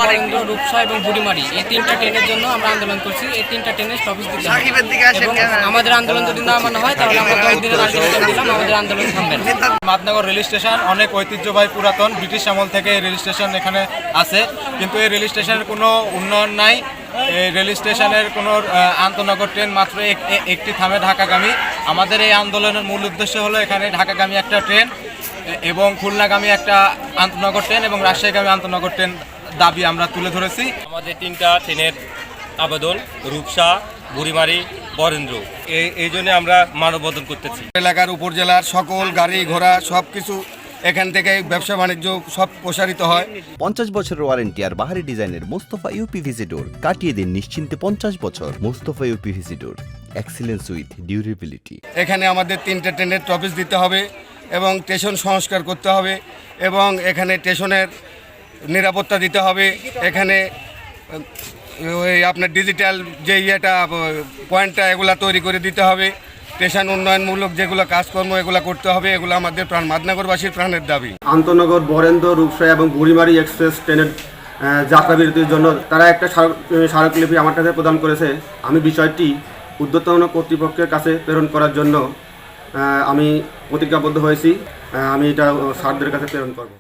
বরেন্দ্র, রূপসা এবং বুড়িমারি এই 3টা ট্রেনের জন্য আমরা আন্দোলন করছি। এই 3টা ট্রেনের স্টপেজ দিতে হবে এবং আমাদের আন্দোলন যদি না মানা হয় তাহলে আমরা 10 দিনের আলটিমেটাম দিলাম, আমাদের আন্দোলন থামবে না। মাদনগর রেল স্টেশন অনেক ঐতিহ্যবাহী পুরাতন, ব্রিটিশ আমল থেকে এই রেল স্টেশন এখানে আছে, কিন্তু এই রেল স্টেশনের কোনো উন্নয়ন নাই। এই রেল স্টেশনের কোনো আন্তনগর ট্রেন মাত্র একটি থামে ঢাকাগামী। আমাদের এই আন্দোলনের মূল উদ্দেশ্য হলো এখানে ঢাকাগামী একটা ট্রেন এবং খুলনাগামী একটা আন্তনগর ট্রেন এবং রাজশাহীগামী আন্তনগর ট্রেন দাবি আমরা তুলে ধরেছি। আমাদের 3টা ট্রেনের আবেদন, রূপসা, বুড়িমারি, বরেন্দ্র, এই জন্য আমরা মানববন্ধন করতেছি। এলাকার উপজেলার সকল গাড়ি ঘোড়া সব কিছু এখান থেকে ব্যবসা বাণিজ্য সব প্রসারিত হয়। 50 বছরের ওয়ারেন্টি আর বাহারি ডিজাইনের মোস্তফা ইউপিভিসি ডোর, কাটিয়ে দিন নিশ্চিন্তে 50 বছর। Mostafa uPVC door, excellence with durability. এখানে আমাদের 3টে ট্রেনের টপিস দিতে হবে এবং স্টেশন সংস্কার করতে হবে এবং এখানে স্টেশনের নিরাপত্তা দিতে হবে। এখানে ওই আপনার ডিজিটাল যে পয়েন্টটা এগুলা তৈরি করে দিতে হবে। স্টেশন উন্নয়নমূলক যেগুলো কাজকর্ম এগুলো করতে হবে, এগুলো আমাদের মাদনগরবাসীর প্রাণের দাবি। আন্তনগর, বরেন্দ্র, রূপসা এবং বুড়িমারি এক্সপ্রেস ট্রেনের যাত্রা বিরতির জন্য তারা একটা স্মারকলিপি আমার কাছে প্রদান করেছে। আমি বিষয়টি ঊর্ধ্বতন কর্তৃপক্ষের কাছে প্রেরণ করার জন্য আমি প্রতিজ্ঞাবদ্ধ হয়েছি। আমি এটা স্যারদের কাছে প্রেরণ করব।